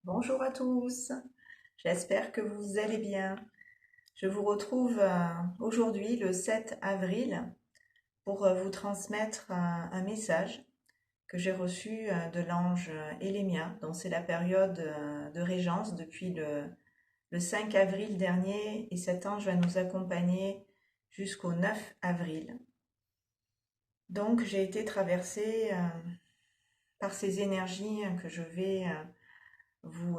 Bonjour à tous, j'espère que vous allez bien. Je vous retrouve aujourd'hui le 7 avril pour vous transmettre un message que j'ai reçu de l'ange Elémia, dont c'est la période de régence depuis le 5 avril dernier, et cet ange va nous accompagner jusqu'au 9 avril. Donc j'ai été traversée par ces énergies que je vais vous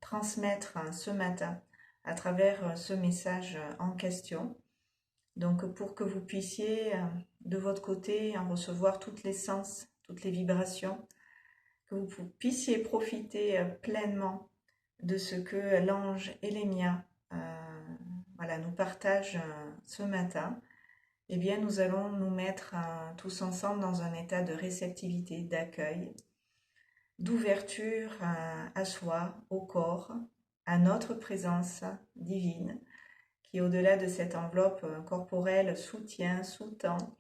transmettre ce matin à travers ce message en question. Donc pour que vous puissiez de votre côté en recevoir toutes les sens, toutes les vibrations, que vous puissiez profiter pleinement de ce que l'ange Elémia voilà, nous partage ce matin. Eh bien, nous allons nous mettre tous ensemble dans un état de réceptivité, d'accueil, d'ouverture à soi, au corps, à notre présence divine, qui au-delà de cette enveloppe corporelle soutient, sous-tend,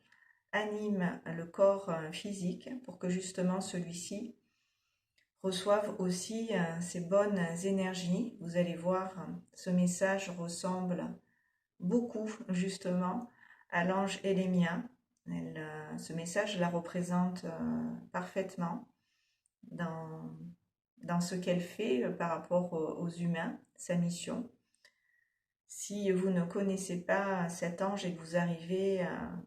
anime le corps physique pour que justement celui-ci reçoive aussi ces bonnes énergies. Vous allez voir, ce message ressemble beaucoup justement à l'ange Elémia. Ce message la représente parfaitement dans, dans ce qu'elle fait par rapport aux humains, sa mission. Si vous ne connaissez pas cet ange et que vous arrivez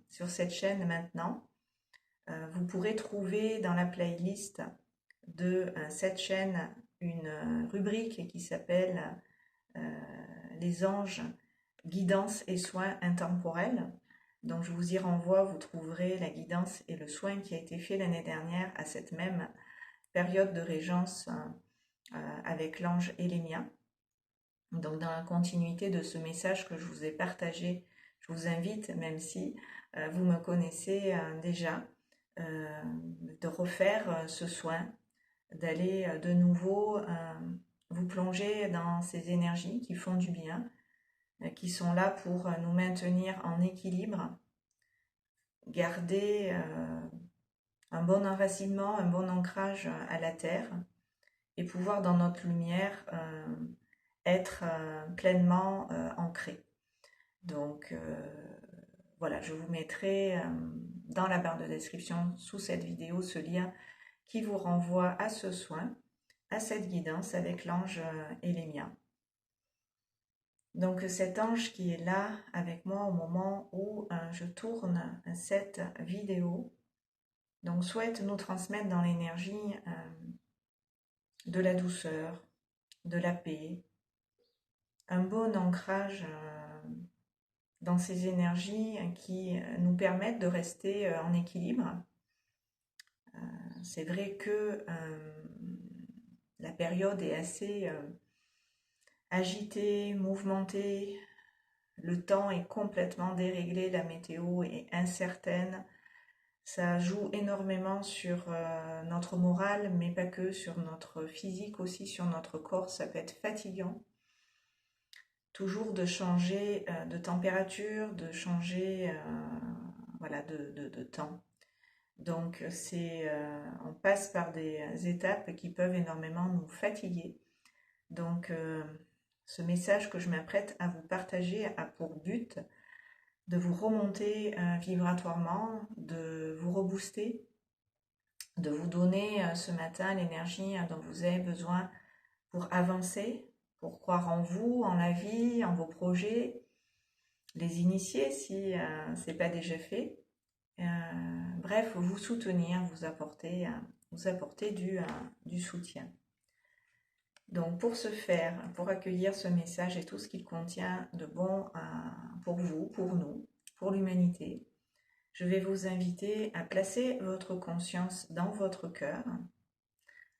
sur cette chaîne maintenant, vous pourrez trouver dans la playlist de cette chaîne une rubrique qui s'appelle Les anges, guidance et soins intemporels. Donc je vous y renvoie, vous trouverez la guidance et le soin qui a été fait l'année dernière à cette même période de régence avec l'ange Elémia. Donc dans la continuité de ce message que je vous ai partagé, je vous invite, même si vous me connaissez déjà, de refaire ce soin, d'aller de nouveau vous plonger dans ces énergies qui font du bien, qui sont là pour nous maintenir en équilibre, garder un bon enracinement, un bon ancrage à la terre et pouvoir dans notre lumière être pleinement ancré. Donc voilà, je vous mettrai dans la barre de description sous cette vidéo ce lien qui vous renvoie à ce soin, à cette guidance avec l'ange Elémia. Donc cet ange qui est là avec moi au moment où je tourne cette vidéo, donc souhaite nous transmettre dans l'énergie de la douceur, de la paix, un bon ancrage dans ces énergies qui nous permettent de rester en équilibre. C'est vrai que la période est assez agitée, mouvementée, le temps est complètement déréglé, la météo est incertaine. Ça joue énormément sur notre morale, mais pas que, sur notre physique aussi, sur notre corps. Ça peut être fatigant. Toujours de changer de température, de changer voilà, de temps. Donc on passe par des étapes qui peuvent énormément nous fatiguer. Donc ce message que je m'apprête à vous partager a pour but de vous remonter vibratoirement, de vous rebooster, de vous donner ce matin l'énergie dont vous avez besoin pour avancer, pour croire en vous, en la vie, en vos projets, les initier si ce n'est pas déjà fait. Bref, vous soutenir, vous apporter du soutien. Donc pour ce faire, pour accueillir ce message et tout ce qu'il contient de bon pour vous, pour nous, pour l'humanité, je vais vous inviter à placer votre conscience dans votre cœur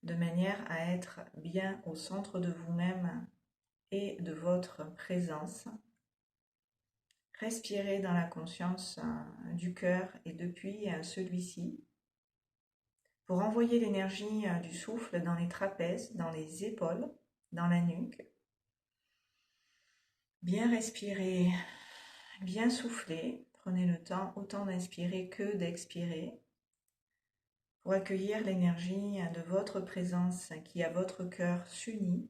de manière à être bien au centre de vous-même et de votre présence. Respirez dans la conscience du cœur et depuis celui-ci pour envoyer l'énergie du souffle dans les trapèzes, dans les épaules, dans la nuque. Bien respirer, bien souffler. Prenez le temps autant d'inspirer que d'expirer. pour accueillir l'énergie de votre présence qui à votre cœur s'unit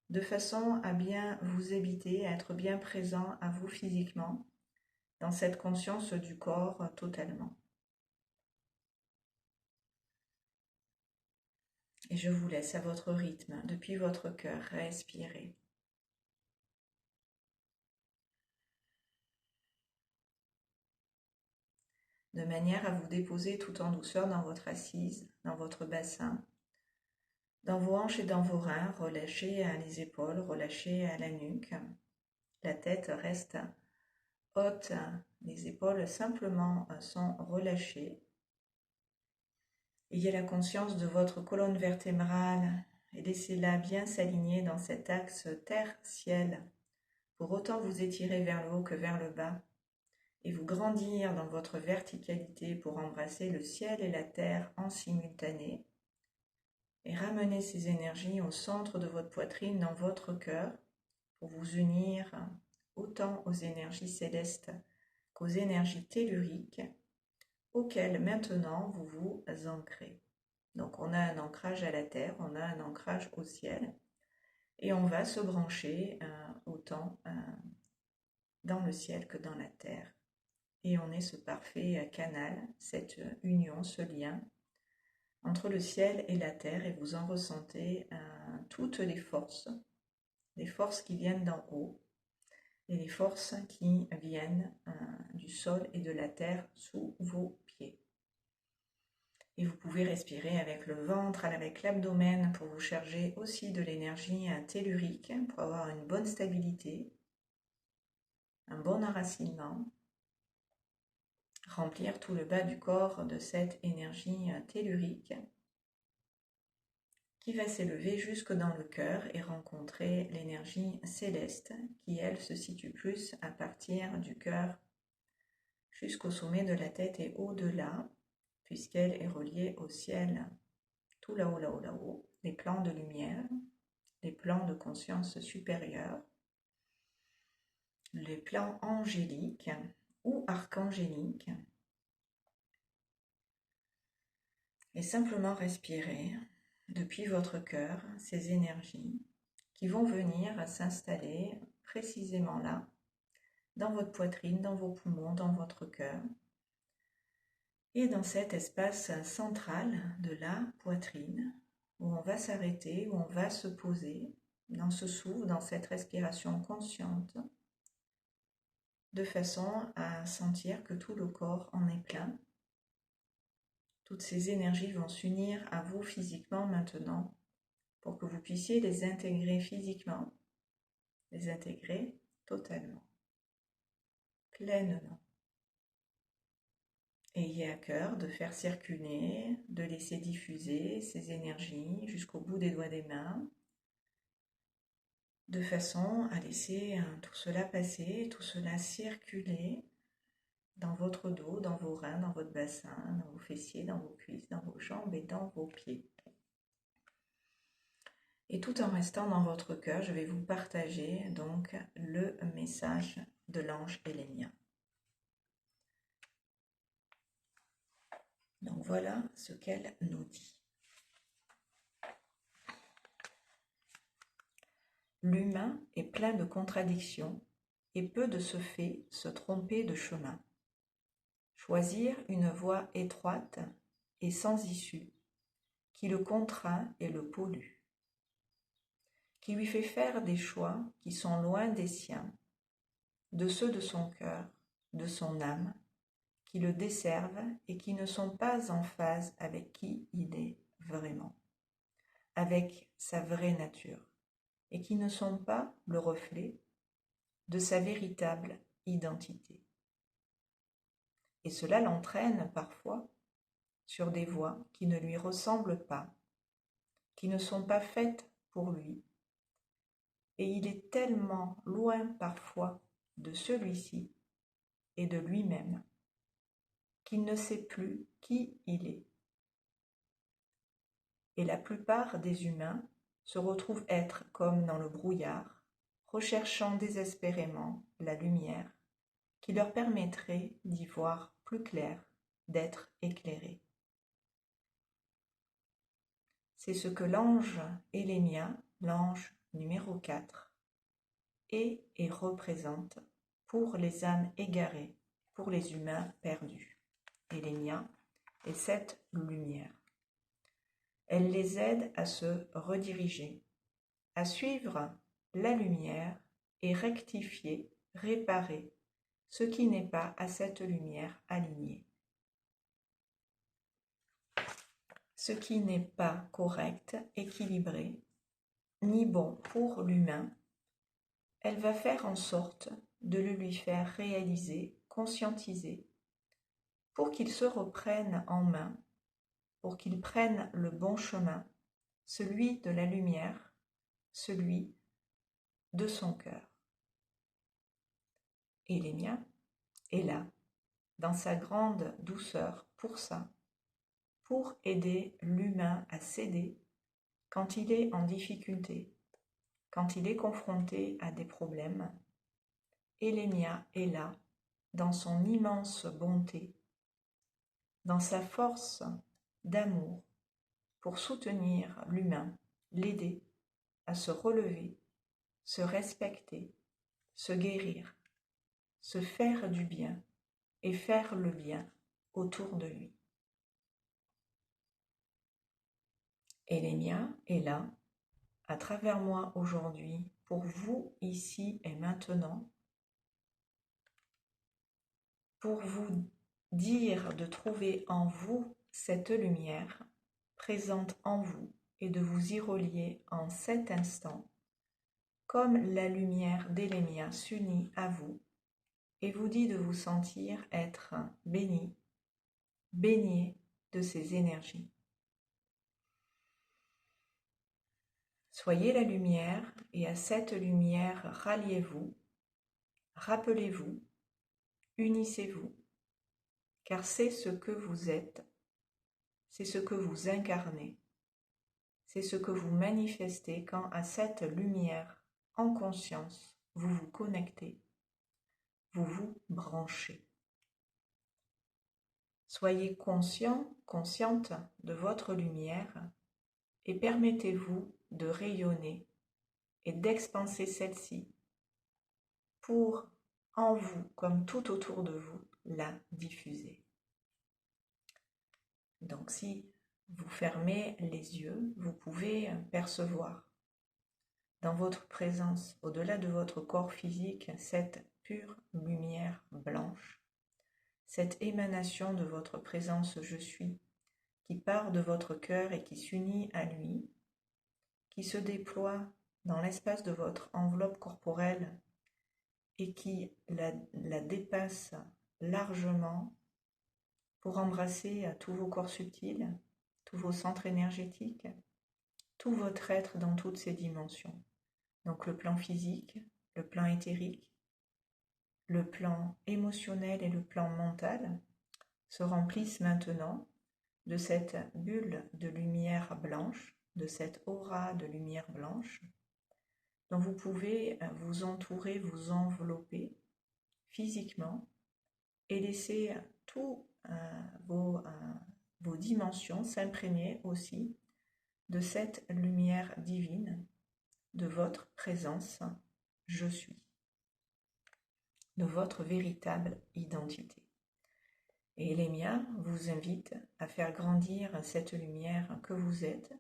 de façon à bien vous habiter, à être bien présent à vous physiquement dans cette conscience du corps totalement. Et je vous laisse à votre rythme, depuis votre cœur, respirer. De manière à vous déposer tout en douceur dans votre assise, dans votre bassin, dans vos hanches et dans vos reins, relâchez les épaules, relâchez la nuque. La tête reste haute, les épaules simplement sont relâchées. Ayez la conscience de votre colonne vertébrale et laissez-la bien s'aligner dans cet axe terre-ciel pour autant vous étirer vers le haut que vers le bas et vous grandir dans votre verticalité pour embrasser le ciel et la terre en simultané et ramener ces énergies au centre de votre poitrine dans votre cœur pour vous unir autant aux énergies célestes qu'aux énergies telluriques auxquelles maintenant vous vous ancrez. Donc on a un ancrage à la terre, on a un ancrage au ciel et on va se brancher autant dans le ciel que dans la terre. Et on est ce parfait canal, cette union, ce lien entre le ciel et la terre et vous en ressentez toutes les forces qui viennent d'en haut et les forces qui viennent du sol et de la terre sous vos pieds. Et vous pouvez respirer avec le ventre, avec l'abdomen pour vous charger aussi de l'énergie tellurique, pour avoir une bonne stabilité, un bon enracinement, remplir tout le bas du corps de cette énergie tellurique qui va s'élever jusque dans le cœur et rencontrer l'énergie céleste qui, elle, se situe plus à partir du cœur jusqu'au sommet de la tête et au-delà, puisqu'elle est reliée au ciel, tout là-haut, là-haut, là-haut, les plans de lumière, les plans de conscience supérieure, les plans angéliques ou archangéliques, et simplement respirer depuis votre cœur ces énergies qui vont venir s'installer précisément là, dans votre poitrine, dans vos poumons, dans votre cœur, et dans cet espace central de la poitrine, où on va s'arrêter, où on va se poser dans ce souffle, dans cette respiration consciente, de façon à sentir que tout le corps en est plein. Toutes ces énergies vont s'unir à vous physiquement maintenant pour que vous puissiez les intégrer physiquement, les intégrer totalement, pleinement. Ayez à cœur de faire circuler, de laisser diffuser ces énergies jusqu'au bout des doigts des mains, de façon à laisser tout cela passer, tout cela circuler dans votre dos, dans vos reins, dans votre bassin, dans vos fessiers, dans vos cuisses, dans vos jambes et dans vos pieds. Et tout en restant dans votre cœur, je vais vous partager donc le message de l'ange Hélénia. Donc voilà ce qu'elle nous dit. L'humain est plein de contradictions et peut de ce fait se tromper de chemin. Choisir une voie étroite et sans issue, qui le contraint et le pollue, qui lui fait faire des choix qui sont loin des siens, de ceux de son cœur, de son âme, qui le desservent et qui ne sont pas en phase avec qui il est vraiment, avec sa vraie nature, et qui ne sont pas le reflet de sa véritable identité. Et cela l'entraîne parfois sur des voies qui ne lui ressemblent pas, qui ne sont pas faites pour lui. Et il est tellement loin parfois de celui-ci et de lui-même qu'il ne sait plus qui il est. Et la plupart des humains se retrouvent être comme dans le brouillard, recherchant désespérément la lumière qui leur permettrait d'y voir plus clair, d'être éclairés. C'est ce que l'ange Élémia, l'ange numéro 4, est et représente pour les âmes égarées, pour les humains perdus. Élémia est cette lumière. Elle les aide à se rediriger, à suivre la lumière et rectifier, réparer ce qui n'est pas à cette lumière aligné. Ce qui n'est pas correct, équilibré, ni bon pour l'humain, elle va faire en sorte de le lui faire réaliser, conscientiser, pour qu'il se reprenne en main, pour qu'il prenne le bon chemin, celui de la lumière, celui de son cœur. Élémia est là, dans sa grande douceur, pour ça, pour aider l'humain à s'aider quand il est en difficulté, quand il est confronté à des problèmes. Élémia est là, dans son immense bonté, dans sa force d'amour, pour soutenir l'humain, l'aider à se relever, se respecter, se guérir, se faire du bien et faire le bien autour de lui. Élémia est là, à travers moi aujourd'hui, pour vous ici et maintenant, pour vous dire de trouver en vous cette lumière présente en vous et de vous y relier en cet instant, comme la lumière d'Élémia s'unit à vous et vous dit de vous sentir être béni, baigné de ces énergies. Soyez la lumière et à cette lumière ralliez-vous, rappelez-vous, unissez-vous, car c'est ce que vous êtes, c'est ce que vous incarnez, c'est ce que vous manifestez quand à cette lumière en conscience vous vous connectez, vous vous branchez. Soyez conscient, consciente de votre lumière et permettez-vous de rayonner et d'expanser celle-ci pour, en vous comme tout autour de vous, la diffuser. Donc si vous fermez les yeux, vous pouvez percevoir dans votre présence, au-delà de votre corps physique, cette pure lumière blanche, cette émanation de votre présence je suis, qui part de votre cœur et qui s'unit à lui, qui se déploie dans l'espace de votre enveloppe corporelle et qui la dépasse largement pour embrasser tous vos corps subtils, tous vos centres énergétiques, tout votre être dans toutes ses dimensions. Donc le plan physique, le plan éthérique, le plan émotionnel et le plan mental se remplissent maintenant de cette bulle de lumière blanche, de cette aura de lumière blanche, dont vous pouvez vous entourer, vous envelopper physiquement et laisser tous vos dimensions s'imprégner aussi de cette lumière divine, de votre présence, je suis, de votre véritable identité. Et Élémia vous invite à faire grandir cette lumière que vous êtes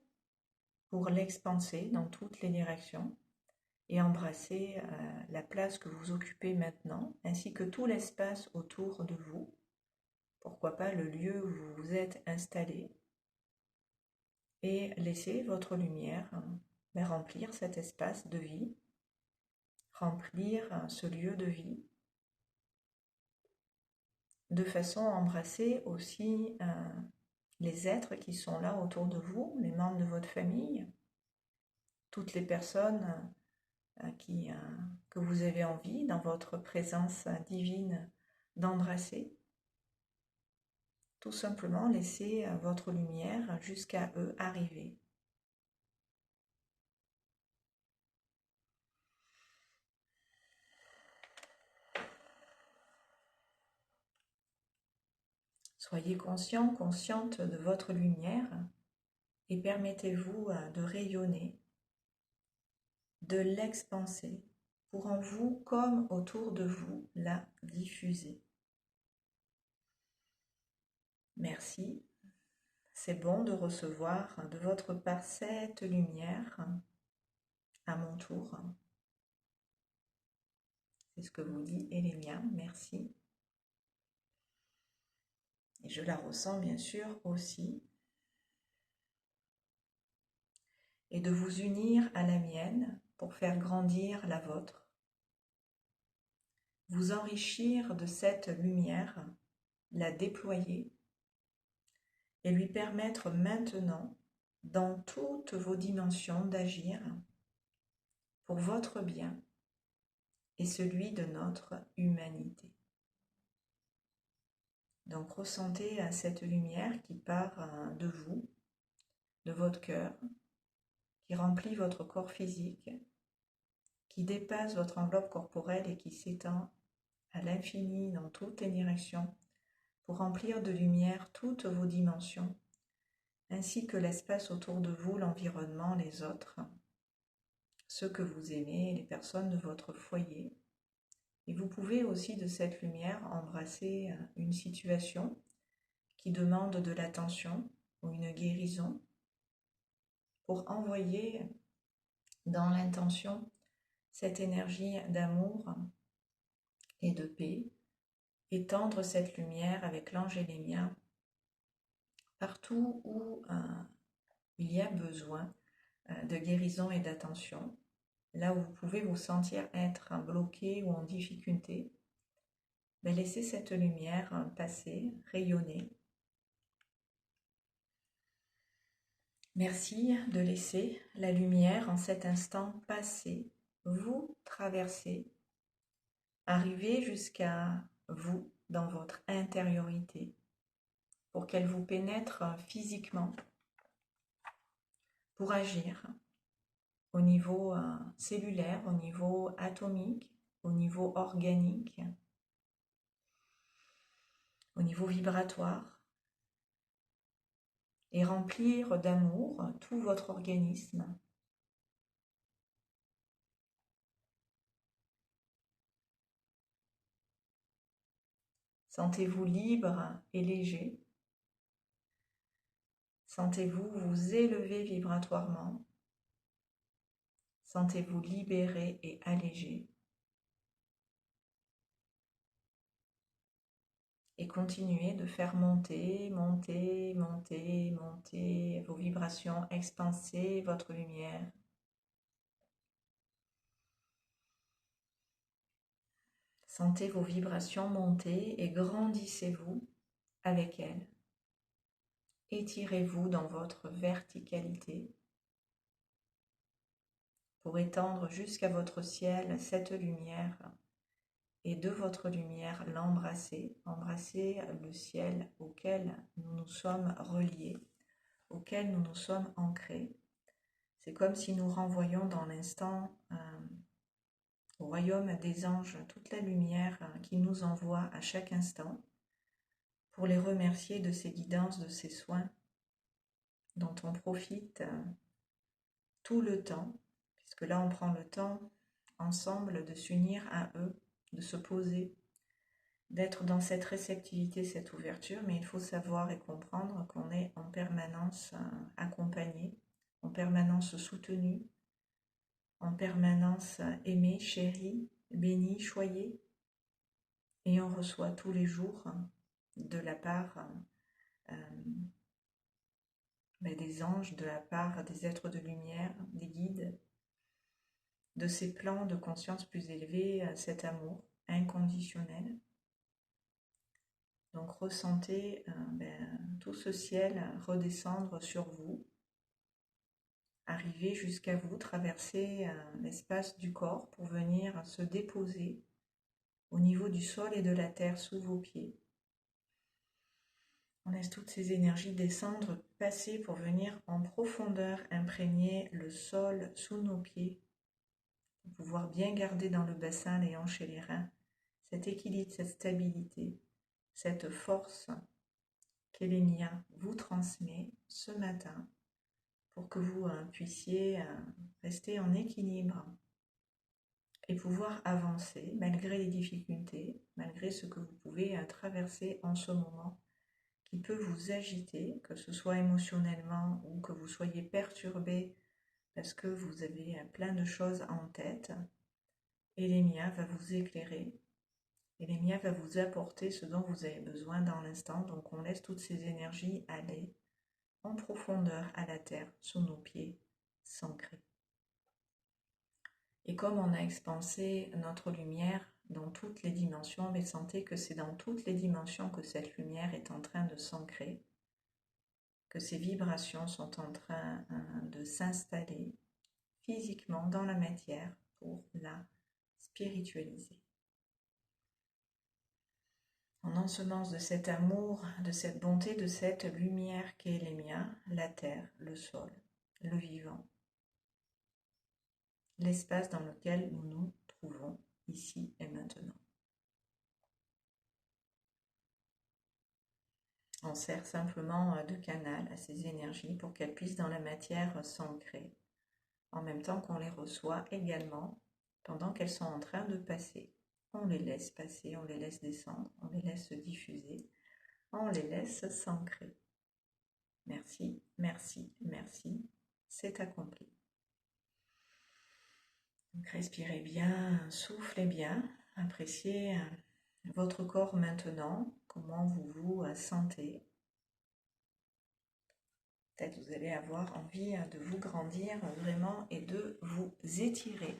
pour l'expanser dans toutes les directions et embrasser la place que vous occupez maintenant, ainsi que tout l'espace autour de vous. Pourquoi pas le lieu où vous vous êtes installé, et laissez votre lumière remplir cet espace de vie, remplir ce lieu de vie, de façon à embrasser aussi les êtres qui sont là autour de vous, les membres de votre famille, toutes les personnes que vous avez envie, dans votre présence divine, d'embrasser. Tout simplement laissez votre lumière jusqu'à eux arriver. Soyez conscient, consciente de votre lumière et permettez-vous de rayonner, de l'expanser pour en vous comme autour de vous la diffuser. Merci. C'est bon de recevoir de votre part cette lumière à mon tour. C'est ce que vous dit Elémia, merci. Et je la ressens bien sûr aussi. Et de vous unir à la mienne pour faire grandir la vôtre. Vous enrichir de cette lumière, la déployer et lui permettre maintenant, dans toutes vos dimensions, d'agir pour votre bien et celui de notre humanité. Donc ressentez cette lumière qui part de vous, de votre cœur, qui remplit votre corps physique, qui dépasse votre enveloppe corporelle et qui s'étend à l'infini dans toutes les directions pour remplir de lumière toutes vos dimensions, ainsi que l'espace autour de vous, l'environnement, les autres, ceux que vous aimez, les personnes de votre foyer. Et vous pouvez aussi de cette lumière embrasser une situation qui demande de l'attention ou une guérison pour envoyer dans l'intention cette énergie d'amour et de paix, étendre cette lumière avec l'ange Elémia partout où il y a besoin de guérison et d'attention, là où vous pouvez vous sentir être bloqué ou en difficulté, mais laissez cette lumière passer, rayonner. Merci de laisser la lumière en cet instant passer, vous traverser, arriver jusqu'à vous dans votre intériorité pour qu'elle vous pénètre physiquement pour agir au niveau cellulaire, au niveau atomique, au niveau organique, au niveau vibratoire et remplir d'amour tout votre organisme. Sentez-vous libre et léger. Sentez-vous vous élever vibratoirement. Sentez-vous libéré et allégé. Et continuez de faire monter, monter, monter, monter vos vibrations, expanser votre lumière. Sentez vos vibrations monter et grandissez-vous avec elles. Étirez-vous dans votre verticalité pour étendre jusqu'à votre ciel cette lumière et de votre lumière l'embrasser, embrasser le ciel auquel nous nous sommes reliés, auquel nous nous sommes ancrés. C'est comme si nous renvoyions dans l'instant au royaume des anges toute la lumière qu'ils nous envoient à chaque instant pour les remercier de ces guidances, de ces soins dont on profite tout le temps, puisque là on prend le temps ensemble de s'unir à eux, de se poser, d'être dans cette réceptivité, cette ouverture, mais il faut savoir et comprendre qu'on est en permanence accompagné, en permanence soutenu, en permanence aimé, chéri, béni, choyé, et on reçoit tous les jours de la part des anges, de la part des êtres de lumière, des guides, de ces plans de conscience plus élevés, cet amour inconditionnel. Donc ressentez tout ce ciel redescendre sur vous, arriver jusqu'à vous, traverser l'espace du corps pour venir se déposer au niveau du sol et de la terre sous vos pieds. On laisse toutes ces énergies descendre, passer pour venir en profondeur imprégner le sol sous nos pieds, pour pouvoir bien garder dans le bassin, les hanches et les reins, cet équilibre, cette stabilité, cette force qu'Elémia vous transmet ce matin pour que vous puissiez rester en équilibre et pouvoir avancer malgré les difficultés, malgré ce que vous pouvez traverser en ce moment qui peut vous agiter, que ce soit émotionnellement ou que vous soyez perturbé parce que vous avez plein de choses en tête. Elémia va vous éclairer. Elémia va vous apporter ce dont vous avez besoin dans l'instant. Donc on laisse toutes ces énergies aller en profondeur à la terre, sous nos pieds, s'ancrer. Et comme on a expansé notre lumière dans toutes les dimensions, mais sentez que c'est dans toutes les dimensions que cette lumière est en train de s'ancrer, que ces vibrations sont en train de s'installer physiquement dans la matière pour la spiritualiser. On ensemence de cet amour, de cette bonté, de cette lumière qu'est Elémia, la terre, le sol, le vivant, l'espace dans lequel nous nous trouvons ici et maintenant. On sert simplement de canal à ces énergies pour qu'elles puissent dans la matière s'ancrer, en même temps qu'on les reçoit également pendant qu'elles sont en train de passer. On les laisse passer, on les laisse descendre, on les laisse se diffuser, on les laisse s'ancrer. Merci, merci, merci, c'est accompli. Donc respirez bien, soufflez bien, appréciez votre corps maintenant, comment vous vous sentez. Peut-être vous allez avoir envie de vous grandir vraiment et de vous étirer.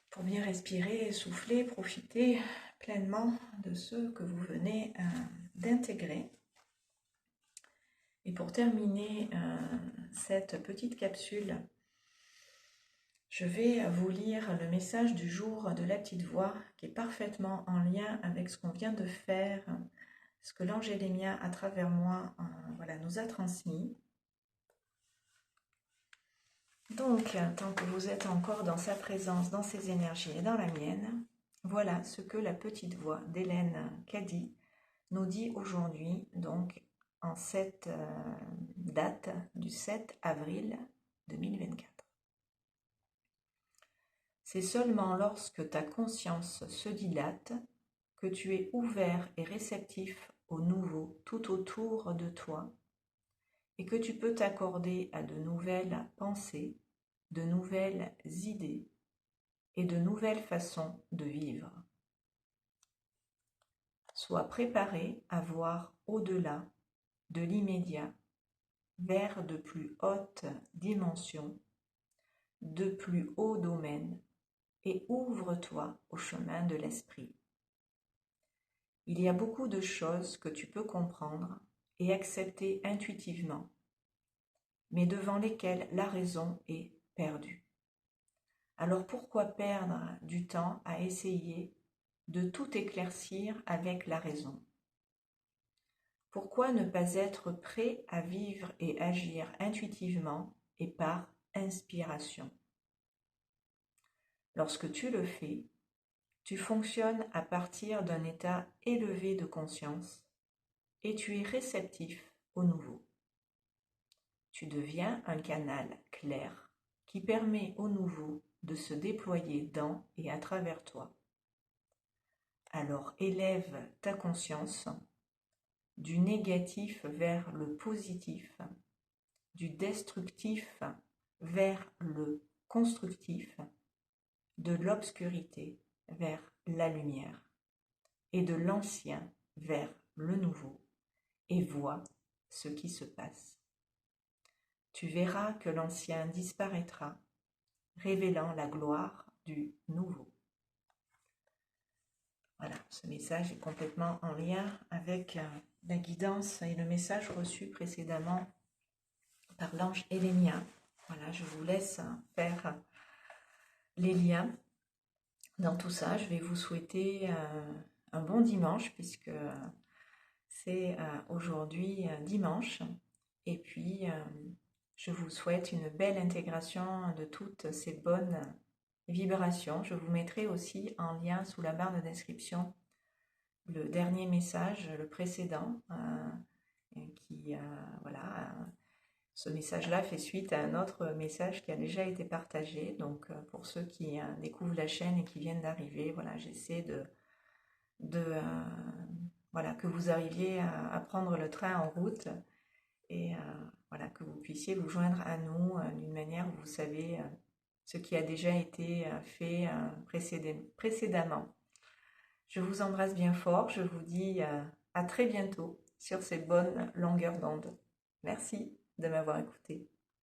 Pour bien respirer, souffler, profiter pleinement de ce que vous venez d'intégrer. Et pour terminer cette petite capsule, je vais vous lire le message du jour de la petite voix qui est parfaitement en lien avec ce qu'on vient de faire, ce que l'ange Elémia à travers moi nous a transmis. Donc, tant que vous êtes encore dans sa présence, dans ses énergies et dans la mienne, voilà ce que la petite voix d'Hélène Caddy nous dit aujourd'hui, donc en cette date du 7 avril 2024. C'est seulement lorsque ta conscience se dilate que tu es ouvert et réceptif au nouveau tout autour de toi et que tu peux t'accorder à de nouvelles pensées, de nouvelles idées et de nouvelles façons de vivre. Sois préparé à voir au-delà de l'immédiat vers de plus hautes dimensions, de plus hauts domaines et ouvre-toi au chemin de l'esprit. Il y a beaucoup de choses que tu peux comprendre et accepter intuitivement, mais devant lesquelles la raison est perdue. Alors pourquoi perdre du temps à essayer de tout éclaircir avec la raison? Pourquoi ne pas être prêt à vivre et agir intuitivement et par inspiration? Lorsque tu le fais, tu fonctionnes à partir d'un état élevé de conscience et tu es réceptif au nouveau. Tu deviens un canal clair qui permet au nouveau de se déployer dans et à travers toi. Alors élève ta conscience du négatif vers le positif, du destructif vers le constructif, de l'obscurité vers la lumière et de l'ancien vers le nouveau, et vois ce qui se passe. Tu verras que l'ancien disparaîtra, révélant la gloire du nouveau. Voilà, ce message est complètement en lien avec la guidance et le message reçu précédemment par l'ange Elémia. Voilà, je vous laisse faire les liens dans tout ça. Je vais vous souhaiter un bon dimanche puisque c'est aujourd'hui dimanche. Et puis, je vous souhaite une belle intégration de toutes ces bonnes vibrations. Je vous mettrai aussi en lien sous la barre de description le dernier message, le précédent, qui Ce message-là fait suite à un autre message qui a déjà été partagé. Donc, pour ceux qui découvrent la chaîne et qui viennent d'arriver, voilà, j'essaie voilà, que vous arriviez à prendre le train en route et voilà, que vous puissiez vous joindre à nous d'une manière où vous savez ce qui a déjà été fait précédemment. Je vous embrasse bien fort. Je vous dis à très bientôt sur ces bonnes longueurs d'onde. Merci de m'avoir écouté.